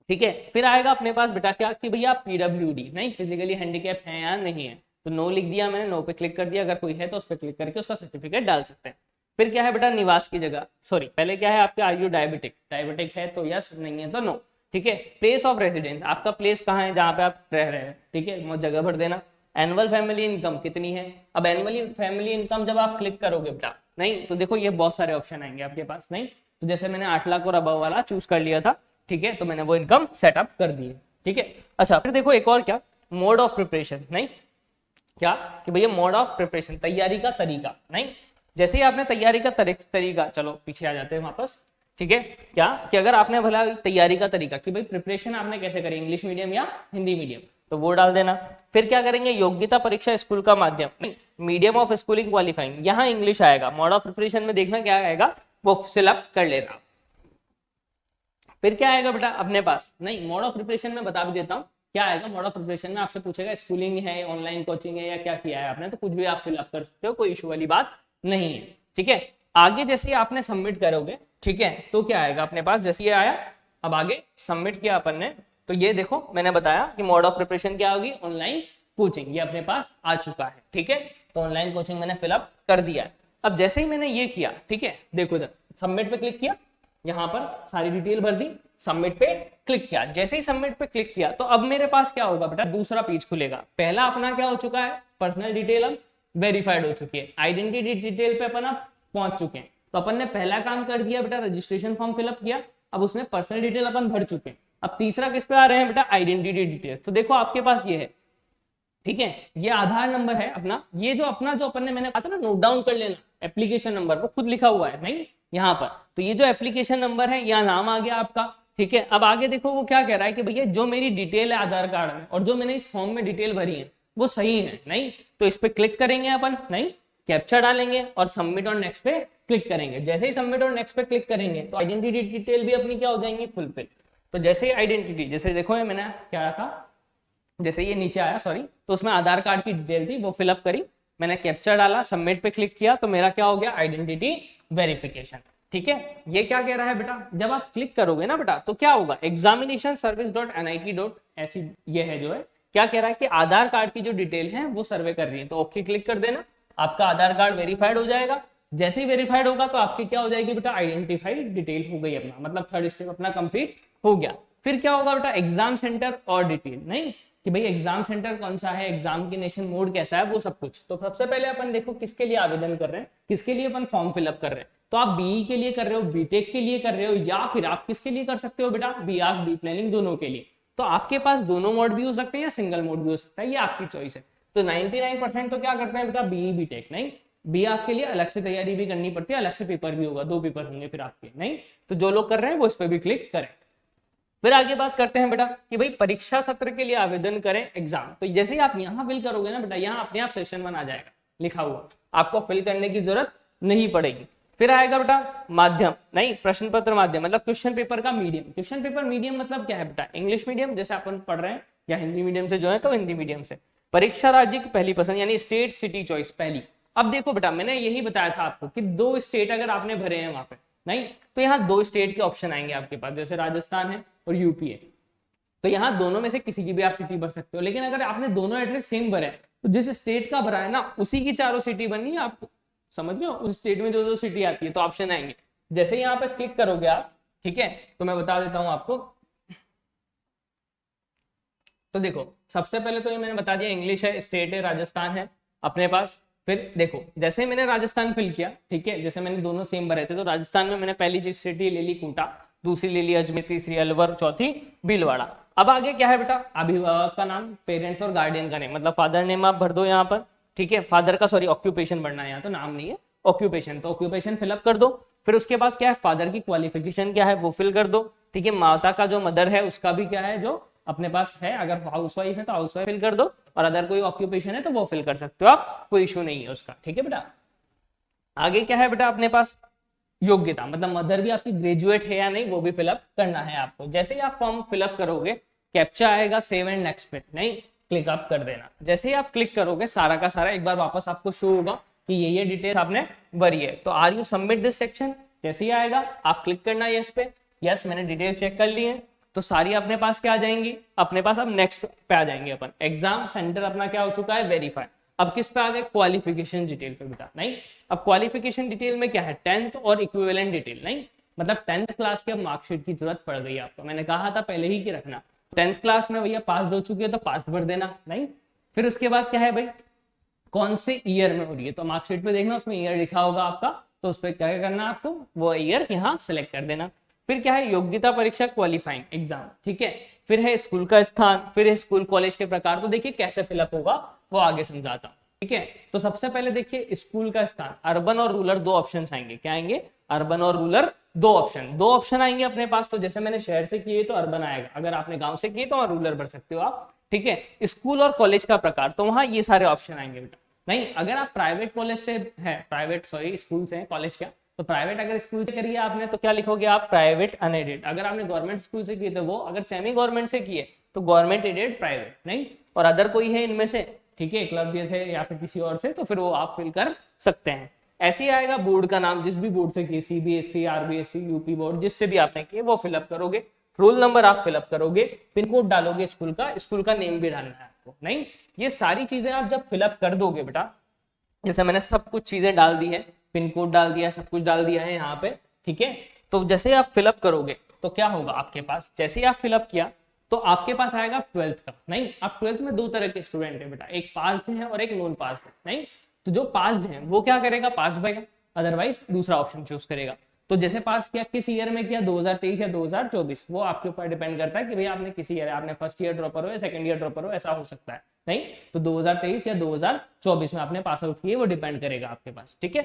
ठीक है, फिर आएगा अपने पास बेटा क्या कि भैया पीडब्ल्यूडी, नहीं फिजिकली हैंडीकैप है या नहीं है, तो नो लिख दिया मैंने, नो पे क्लिक कर दिया, अगर कोई है तो उस पर क्लिक करके उसका सर्टिफिकेट डाल सकते हैं। फिर क्या है बेटा निवास की जगह, सॉरी पहले क्या है आपके, आर यू डायबिटिक, डायबिटिक है तो यस, नहीं है तो नो, ठीक है। प्लेस ऑफ रेसिडेंस, आपका प्लेस कहाँ है जहाँ पे आप रह रहे हैं, ठीक है, वो जगह भर देना। एनुअल फैमिली इनकम कितनी है, अब एनुअली फैमिली इनकम जब आप क्लिक करोगे बेटा, नहीं तो देखो ये बहुत सारे ऑप्शन आएंगे आपके पास, नहीं तो जैसे मैंने 8 लाख और अबव वाला चूज कर लिया था, ठीक है, तो मैंने वो इनकम सेटअप कर दी है, ठीक है। अच्छा फिर देखो एक और क्या, मोड ऑफ प्रिपरेशन, नहीं क्या कि भैया मोड ऑफ प्रिपरेशन, तैयारी का तरीका, नहीं जैसे ही आपने तैयारी का तरीका, चलो पीछे आ जाते हैं वापस, ठीक है, क्या कि अगर आपने भला तैयारी का तरीका कि भाई प्रिपरेशन आपने कैसे करी, इंग्लिश मीडियम या हिंदी मीडियम, तो वो डाल देना। फिर क्या करेंगे, योग्यता परीक्षा स्कूल का माध्यम, मीडियम ऑफ स्कूलिंग क्वालिफाइंग, यहाँ इंग्लिश आएगा। मोड ऑफ प्रिपरेशन में देखना क्या आएगा वो फिलअप कर लेना। फिर क्या आएगा बेटा अपने पास, नहीं मोड ऑफ प्रिपरेशन में बता भी देता हूँ क्या आएगा। मोड ऑफ प्रिपरेशन में आपसे पूछेगा स्कूलिंग है, ऑनलाइन कोचिंग है या क्या किया है आपने, तो कुछ भी आप फिलअप कर सकते हो, कोई इशू वाली बात नहीं है। ठीक है, आगे जैसे ही आपने सबमिट करोगे, ठीक है, तो क्या आएगा अपने पास, जैसे ये आया, अब आगे सबमिट किया अपन ने, तो ये देखो मैंने बताया कि मोड ऑफ प्रिपरेशन क्या होगी, ऑनलाइन कोचिंग, ये अपने पास आ चुका है। ठीक है, तो ऑनलाइन कोचिंग मैंने फिलअप कर दिया है। अब जैसे ही मैंने ये किया, ठीक है, देखो इधर सबमिट पे क्लिक किया, यहाँ पर सारी डिटेल भर दी, सबमिट पे क्लिक किया। जैसे ही सबमिट पे क्लिक किया तो अब मेरे पास क्या होगा बेटा, दूसरा पेज खुलेगा। पहला अपना क्या हो चुका है, पर्सनल डिटेल अब वेरीफाइड हो चुकी है, आइडेंटिटी डिटेल पे अपन अब पहुंच चुके हैं। तो अपन ने पहला काम कर दिया बेटा, रजिस्ट्रेशन फॉर्म फिलअप किया, अब उसमें पर्सनल डिटेल अपन भर चुके हैं। अब तीसरा किस पे आ रहे हैं बेटा, आइडेंटिटी डिटेल्स। तो देखो आपके पास ये है, ठीक है, ये आधार नंबर है अपना, ये जो अपना जो अपन ने मैंने कहा था ना नोट डाउन कर लेना, एप्लीकेशन नंबर वो खुद लिखा हुआ है नहीं यहाँ पर। तो ये जो एप्लीकेशन नंबर है, यहाँ नाम आ गया आपका। ठीक है, अब आगे देखो वो क्या कह रहा है कि भैया जो मेरी डिटेल है आधार कार्ड में और जो मैंने इस फॉर्म में डिटेल भरी है वो सही है नहीं, तो इस पे क्लिक करेंगे अपन, नहीं कैप्चा डालेंगे और सबमिट और नेक्स्ट पे क्लिक करेंगे। जैसे ही सबमिट और नेक्स्ट पे क्लिक करेंगे तो आइडेंटिटी डिटेल भी अपनी क्या हो जाएंगी, फुलफिल। तो जैसे ही आइडेंटिटी, जैसे देखो ये मैंने क्या रखा, जैसे ये नीचे आया सॉरी, तो उसमें आधार कार्ड की डिटेल थी वो फिलअप करी, मैंने कैप्चा डाला, सबमिट पे क्लिक किया, तो मेरा क्या हो गया, आइडेंटिटी वेरिफिकेशन। ठीक है, ये क्या कह रहा है बेटा, जब आप क्लिक करोगे ना बेटा तो क्या होगा, examination service dot NIT dot ऐसी ये है जो है, क्या कह रहा है कि आधार कार्ड की जो डिटेल है वो सर्वे कर रही है, तो ओके क्लिक कर देना, आपका आधार कार्ड वेरीफाइड हो जाएगा। जैसे ही वेरीफाइड होगा तो आपकी क्या हो जाएगी बेटा, आइडेंटिफाइड डिटेल हो गई अपना, मतलब थर्ड स्टेप अपना कंप्लीट हो गया। फिर क्या होगा बेटा, एग्जाम सेंटर और डिटेल, नहीं कि भाई एग्जाम सेंटर कौन सा है, एग्जामिनेशन मोड कैसा है, वो सब कुछ। तो सबसे पहले अपन देखो किसके लिए आवेदन कर रहे हैं, किसके लिए अपन फॉर्म फिलअप कर रहे हैं। तो आप बीई के लिए कर रहे हो, बीटेक के लिए कर रहे हो, या फिर आप किसके लिए कर सकते हो बेटा, बीआर्क बी प्लानिंग दोनों के लिए। तो आपके पास दोनों मोड भी हो सकते हैं या सिंगल मोड भी हो सकता है, ये आपकी चॉइस है। तो 99% तो क्या करते हैं बेटा, बीई बीटेक, नहीं बीआर्क के लिए अलग से तैयारी भी करनी पड़ती है, अलग से पेपर भी होगा, 2 पेपर होंगे फिर आपके, नहीं तो जो लोग कर रहे हैं वो इस पर भी क्लिक करें। फिर आगे बात करते हैं बेटा कि भाई परीक्षा सत्र के लिए आवेदन करें एग्जाम। तो जैसे ही आप यहाँ फिल करोगे ना बेटा, यहाँ अपने आप सेशन 1 आ जाएगा लिखा हुआ, आपको फिल करने की जरूरत नहीं पड़ेगी। फिर आएगा बेटा माध्यम, नहीं प्रश्न पत्र माध्यम, मतलब क्वेश्चन पेपर का मीडियम। क्वेश्चन पेपर मीडियम मतलब क्या है बेटा, इंग्लिश मीडियम जैसे अपन पढ़ रहे हैं, या हिंदी मीडियम से जो है तो हिंदी मीडियम से। परीक्षा राज्य की पहली पसंद यानी स्टेट सिटी चॉइस पहली। अब देखो बेटा मैंने यही बताया था आपको कि 2 स्टेट अगर आपने भरे हैं वहां पे, नहीं तो यहाँ 2 स्टेट के ऑप्शन आएंगे आपके पास, जैसे राजस्थान है और यूपी है, तो यहाँ दोनों में से किसी की भी आप सिटी भर सकते हो। लेकिन अगर आपने दोनों एड्रेस सेम भरे हैं तो जिस स्टेट का भरा है ना उसी की चारों सिटी बननी है, आप समझ रहे हो, उस स्टेट में जो जो सिटी आती है तो ऑप्शन आएंगे। जैसे यहाँ पे क्लिक करोगे आप, ठीक है, तो मैं बता देता हूँ आपको। तो देखो सबसे पहले तो ये मैंने बता दिया, इंग्लिश है, स्टेट है, राजस्थान है अपने पास। फिर देखो जैसे मैंने राजस्थान फिल किया, ठीक है, जैसे मैंने दोनों सेम भरे थे, तो राजस्थान में मैंने पहली चीज सिटी ले ली कोटा, दूसरी ले ली अजमेर, तीसरी अलवर, चौथी भीलवाड़ा। अब आगे क्या है बेटा, अभिभावक का नाम, पेरेंट्स और गार्डियन का नेम, मतलब फादर नेम आप भर दो यहाँ पर, ठीक है, फादर का सॉरी ऑक्यूपेशन भरना है यहाँ, तो नाम नहीं है ऑक्यूपेशन, तो ऑक्यूपेशन फिलअप कर दो। फिर उसके बाद क्या है, फादर की क्वालिफिकेशन क्या है वो फिल कर दो, ठीक है, माता का जो मदर है उसका भी क्या है जो अपने पास है, अगर हाउसवाइफ है तो हाउसवाइफ फिल कर दो, और अदर कोई ऑक्यूपेशन है तो वो फिल कर सकते हो आप, कोई इशू नहीं है उसका, ठीक है बेटा। आगे क्या है बेटा अपने पास, योग्यता, मतलब मदर भी आपकी ग्रेजुएट है या नहीं वो भी फिलअप करना है आपको। जैसे ही आप फॉर्म फिलअप करोगे कैप्चा आएगा, सेव एंड नेक्स्ट पे नहीं क्लिक आप कर देना। जैसे ही आप क्लिक करोगे सारा का सारा एक बार वापस आपको शो होगा कि ये डिटेल्स आपने भरी है। तो are you submit this section, जैसे ही आएगा आप क्लिक करना यस पे, यस मैंने डिटेल चेक कर ली है, तो सारी अपने पास क्या आ जाएंगी, अपने पास अब नेक्स्ट पे आ जाएंगे अपन। एग्जाम सेंटर अपना क्या हो चुका है, वेरीफाई। अब किस पे आ गए, क्वालिफिकेशन डिटेल पे बेटा, नहीं अब क्वालिफिकेशन डिटेल में क्या है, 10th और इक्विवेलेंट डिटेल, नहीं मतलब 10th क्लास के अब मार्कशीट की जरूरत पड़ गई आपको, मैंने कहा था पहले ही कि रखना। 10th क्लास में भैया पास हो चुकी है तो पास भर देना, नहीं फिर उसके बाद क्या है भाई, कौन से ईयर में हो रही है, तो मार्कशीट पे देखना उसमें ईयर लिखा होगा आपका, तो उस पर क्या करना आपको, वो ईयर यहाँ सेलेक्ट कर देना। फिर क्या है, योग्यता परीक्षा क्वालिफाइंग एग्जाम, ठीक है, फिर है स्कूल का स्थान, फिर है स्कूल कॉलेज के प्रकार। तो देखिए कैसे फिलअप होगा वो आगे समझाता हूँ, ठीक है। तो सबसे पहले देखिए स्कूल का स्थान, अर्बन और रूरल 2 ऑप्शन आएंगे, क्या आएंगे, अर्बन और रूरल 2 ऑप्शन आएंगे अपने पास। तो जैसे मैंने शहर से किए तो अर्बन आएगा, अगर आपने गांव से किए तो रूरल भर सकते हो आप, ठीक है। स्कूल और कॉलेज का प्रकार, तो वहां ये सारे ऑप्शन आएंगे बेटा। नहीं, अगर आप प्राइवेट कॉलेज से है, प्राइवेट सॉरी स्कूल से है, कॉलेज क्या, तो प्राइवेट अगर स्कूल से करिए आपने तो क्या लिखोगे आप, प्राइवेट अनएडेड। अगर आपने गवर्नमेंट स्कूल से किए तो वो, अगर सेमी गवर्नमेंट से किए तो गवर्नमेंट एडेड प्राइवेट। नहीं, और अदर कोई है इनमें से, ठीक है, एकलव्य से या फिर किसी और से, तो फिर वो आप फिल कर सकते हैं। ऐसे ही आएगा बोर्ड का नाम, जिस भी बोर्ड से किए, सीबीएसई, आरबीएसई, यूपी बोर्ड, जिससे भी आपने किए वो फिलअप करोगे। रोल नंबर आप फिलअप करोगे, पिन कोड डालोगे स्कूल का नेम भी डालना है आपको। नहीं, ये सारी चीजें आप जब फिलअप कर दोगे बेटा, जैसे मैंने सब कुछ चीजें डाल दी है, पिन कोड डाल दिया, सब कुछ डाल दिया है यहाँ पे, ठीक है। तो जैसे आप फिलअप करोगे तो क्या होगा आपके पास, जैसे ही आप फिलअप किया तो आपके पास आएगा 12th का। नहीं, आप 12th में दो तरह के स्टूडेंट है बेटा, एक पास्ड है और एक नॉन पास्ड है। नहीं, तो जो पास्ड है वो क्या करेगा, पास बनेगा, अदरवाइज दूसरा ऑप्शन चूज करेगा। तो जैसे पास किया, किस ईयर में किया, 2023 या 2024, वो आपके ऊपर डिपेंड करता है कि भाई आपने किसी ईयर, आपने फर्स्ट ईयर ड्रॉपर हो या सेकंड ईयर ड्रॉपर हो, ऐसा हो सकता है। नहीं, तो 2023 या 2024 में आपने पास आउट किए, वो डिपेंड करेगा आपके पास, ठीक है।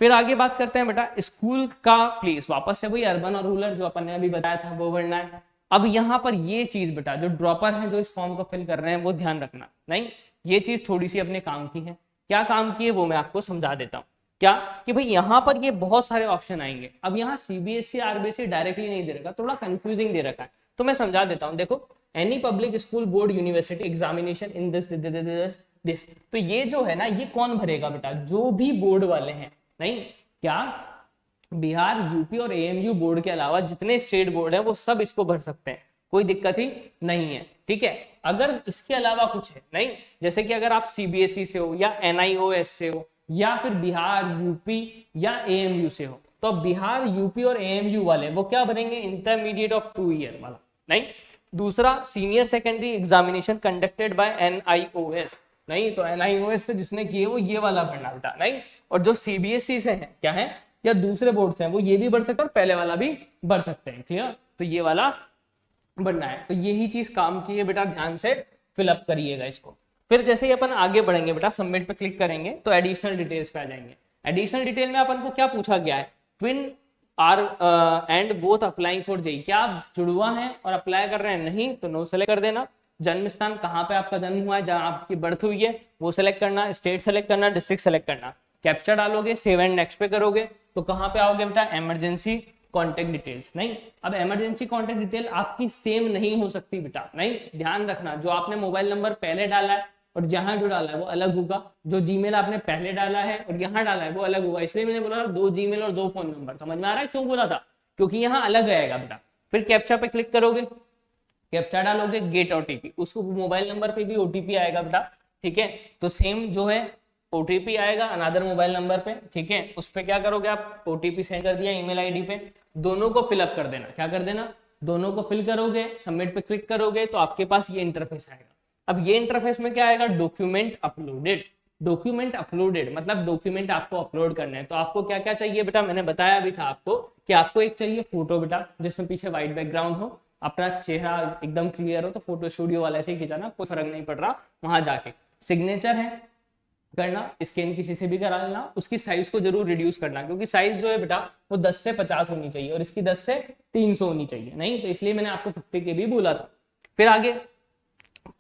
फिर आगे बात करते हैं बेटा स्कूल का प्लेस, वापस से वही अर्बन और रूरल जो अपन ने अभी बताया था वो भरना है। अब यहाँ पर ये चीज बेटा, जो ड्रॉपर है जो इस फॉर्म को फिल कर रहे हैं वो ध्यान रखना। नहीं, ये चीज थोड़ी सी अपने काम की है। क्या काम की है वो मैं आपको समझा देता हूँ। क्या कि भाई यहाँ पर ये बहुत सारे ऑप्शन आएंगे। अब यहाँ सीबीएसई आरबीएसई डायरेक्टली नहीं दे रखा, थोड़ा कंफ्यूजिंग दे रखा है, तो मैं समझा देता हूँ। देखो, any public school board university examination in this, तो ये जो है ना, ये कौन भरेगा बेटा, जो भी बोर्ड वाले हैं। नहीं, क्या बिहार, यूपी और एएमयू बोर्ड के अलावा जितने स्टेट बोर्ड है वो सब इसको भर सकते हैं, कोई दिक्कत ही नहीं है, ठीक है। अगर इसके अलावा कुछ है, नहीं, जैसे कि अगर आप सीबीएसई से हो या एनआईओएस से हो या फिर बिहार, यूपी या एएमयू से हो, तो बिहार, यूपी और एएमयू वाले वो क्या भरेंगे, इंटरमीडिएट ऑफ 2 ईयर वाला। नहीं, दूसरा senior secondary examination conducted by NIOS. नहीं, तो एनआईओएस से जिसने किए वो ये वाला भरना बेटा। नहीं, और जो सीबीएसई से है, क्या है, या दूसरे बोर्ड से हैं, वो ये भी भर सकते हैं और पहले वाला भी भर सकते हैं, ठीक है। तो ये वाला बनना है, तो यही चीज काम की है बेटा, ध्यान से फिलअप करिएगा इसको। फिर जैसे ही अपन आगे बढ़ेंगे बेटा, सबमिट पे क्लिक करेंगे तो एडिशनल डिटेल्स पे आ जाएंगे। एडिशनल डिटेल में अपन को क्या पूछा गया है, twin are and both applying for JEE, क्या आप जुड़वा हैं और अप्लाई कर रहे हैं, नहीं तो नो सेलेक्ट कर देना। जन्म स्थान, कहाँ पे आपका जन्म हुआ है, जहां आपकी बर्थ हुई है वो सेलेक्ट करना, स्टेट सेलेक्ट करना, डिस्ट्रिक्ट सेलेक्ट करना। कैप्चा डालोगे, सेव एंड नेक्स्ट पे करोगे तो कहाँ पे आओगे बेटा, इमरजेंसी कॉन्टेक्ट डिटेल्स। नहीं, अब इमरजेंसी कॉन्टेक्ट डिटेल आपकी सेम नहीं हो सकती बेटा। नहीं, ध्यान रखना, जो आपने मोबाइल नंबर पहले डाला है और जहां जो डाला है वो अलग होगा, जो जीमेल आपने पहले डाला है और यहाँ डाला है वो अलग होगा। इसलिए मैंने बोला था 2 जीमेल और 2 फोन नंबर, समझ में आ रहा है क्यों बोला था, क्योंकि यहाँ अलग आएगा बेटा। फिर कैप्चा पे क्लिक करोगे, कैप्चा डालोगे, गेट ओटीपी, उसको मोबाइल नंबर पे भी ओटीपी आएगा बेटा, ठीक है। तो सेम जो है ओटीपी आएगा अनदर मोबाइल नंबर पे, ठीक है। उस पे क्या करोगे आप, ओटीपी सेंड कर दिया ईमेल आईडी पे, दोनों को फिलअप कर देना। क्या कर देना, दोनों को फिल करोगे, सबमिट पे क्लिक करोगे तो आपके पास ये इंटरफेस आएगा। अब ये इंटरफेस में क्या आएगा, डॉक्यूमेंट अपलोडेड। डॉक्यूमेंट अपलोडेड मतलब डॉक्यूमेंट आपको अपलोड करना है। तो आपको क्या क्या चाहिए बेटा, मैंने बताया भी था आपको कि आपको एक चाहिए फोटो बेटा, जिसमें पीछे व्हाइट बैकग्राउंड हो, अपना चेहरा एकदम क्लियर हो, तो फोटो स्टूडियो वाले से ही खिंचाना, कोई फर्क नहीं पड़ रहा वहां जाके। सिग्नेचर है करना, स्कैन किसी से भी करा लेना। उसकी साइज को जरूर रिड्यूस करना, क्योंकि साइज जो है बेटा वो 10 से 50 होनी चाहिए और इसकी 10 से 300 होनी चाहिए। नहीं, तो इसलिए मैंने आपको 50 के भी बोला था। फिर आगे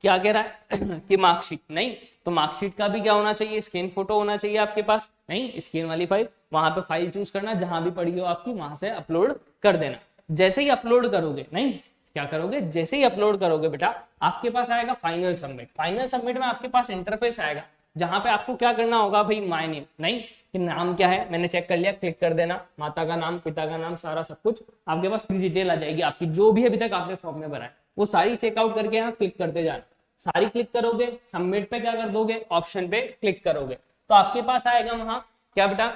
क्या कह रहा है कि मार्कशीट, नहीं तो मार्कशीट का भी क्या होना चाहिए, स्कैन फोटो होना चाहिए आपके पास। नहीं, स्कैन वाली फाइल, वहां पे फाइल चूज करना, जहां भी पड़ी हो आपकी वहां से अपलोड कर देना। जैसे ही अपलोड करोगे, नहीं क्या करोगे, जैसे ही अपलोड करोगे बेटा आपके पास आएगा फाइनल सबमिट। फाइनल सबमिट में आपके पास इंटरफेस आएगा जहां पे आपको क्या करना होगा, भाई माय नेम, नहीं कि नाम क्या है मैंने चेक कर लिया, क्लिक कर देना, माता का नाम, पिता का नाम, सारा सब कुछ आपके पास पूरी डिटेल आ जाएगी आपकी, जो भी अभी तक आपने फॉर्म में भरा है वो सारी चेकआउट करके यहाँ क्लिक करते जाना। सारी क्लिक करोगे, सबमिट पे क्या कर दोगे, ऑप्शन पे क्लिक करोगे तो आपके पास आएगा वहां क्या बेटा,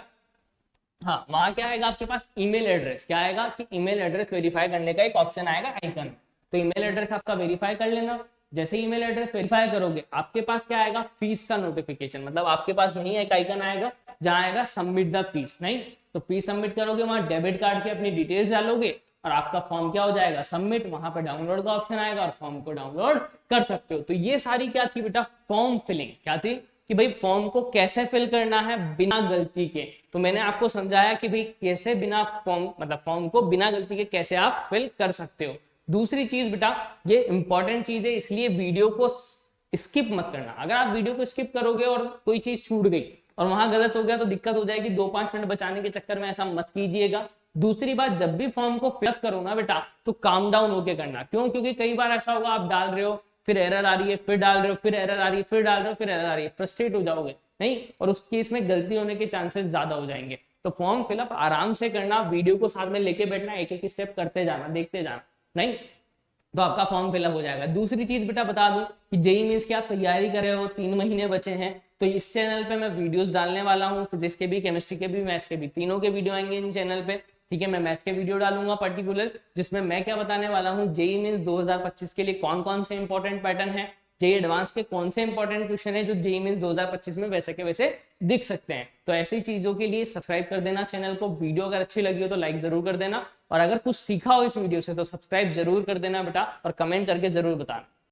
हाँ वहां क्या आएगा आपके पास, ईमेल एड्रेस। क्या आएगा कि ईमेल एड्रेस वेरीफाई करने का एक ऑप्शन आएगा आइकन, तो ईमेल एड्रेस आपका वेरीफाई कर लेना। जैसे ईमेल एड्रेस वेरीफाई करोगे आपके पास क्या आएगा, फीस का नोटिफिकेशन, मतलब आपके पास वही एक आइकन आएगा जहां आएगा सबमिट द फीस। नहीं तो फीस सबमिट करोगे, वहां डेबिट कार्ड की अपनी डिटेल्स डालोगे और आपका फॉर्म क्या हो जाएगा, सबमिट। वहां पर डाउनलोड का ऑप्शन आएगा और फॉर्म को डाउनलोड कर सकते हो। तो ये सारी क्या थी बेटा, फॉर्म फिलिंग। क्या थी कि भाई फॉर्म को कैसे फिल करना है बिना गलती के। तो मैंने आपको समझाया कि भाई कैसे बिना फॉर्म, मतलब फॉर्म को बिना गलती के कैसे आप फिल कर सकते हो। दूसरी चीज बेटा, ये इंपॉर्टेंट चीज है, इसलिए वीडियो को स्किप मत करना। अगर आप वीडियो को स्किप करोगे और कोई चीज छूट गई और वहां गलत हो गया तो दिक्कत हो जाएगी। 2-5 मिनट बचाने के चक्कर में ऐसा मत कीजिएगा। दूसरी बात, जब भी फॉर्म को फिलअप करो ना बेटा, तो काम डाउन होके करना। क्यों? क्योंकि कई बार ऐसा होगा आप डाल रहे हो, फिर एरर आ रही है, फिर डाल रहे हो, फिर एरर आ रही है, फिर डाल रहे हो, फिर एरर आ रही है, फ्रस्ट्रेट हो जाओगे नहीं, और उस केस में गलती होने के चांसेस ज्यादा हो जाएंगे। तो फॉर्म फिलअप आराम से करना, वीडियो को साथ में लेके बैठना, एक एक स्टेप करते जाना, देखते जाना, नहीं तो आपका फॉर्म फिलअप हो जाएगा। दूसरी चीज बेटा बता दूं कि जेईई मेंस की आप तैयारी कर रहे हो, 3 महीने बचे हैं, तो इस चैनल पे मैं वीडियोस डालने वाला हूँ, फिजिक्स के भी, केमिस्ट्री के भी, मैथ्स के भी, तीनों के वीडियो आएंगे इन चैनल पे। ठीक है, मैं मैथ्स के वीडियो डालूंगा पर्टिकुलर, जिसमें मैं क्या बताने वाला हूँ, जेईई मेंस 2025 के लिए कौन कौन से इंपॉर्टेंट पैटर्न है, जेईई एडवांस के कौन से इंपॉर्टेंट क्वेश्चन है जो जेईई मेंस 2025 में वैसे के वैसे दिख सकते हैं। तो ऐसी चीजों के लिए सब्सक्राइब कर देना चैनल को। वीडियो अगर अच्छी लगी हो तो लाइक जरूर कर देना, और अगर कुछ सीखा हो इस वीडियो से तो सब्सक्राइब जरूर कर देना बेटा, और कमेंट करके जरूर बताना।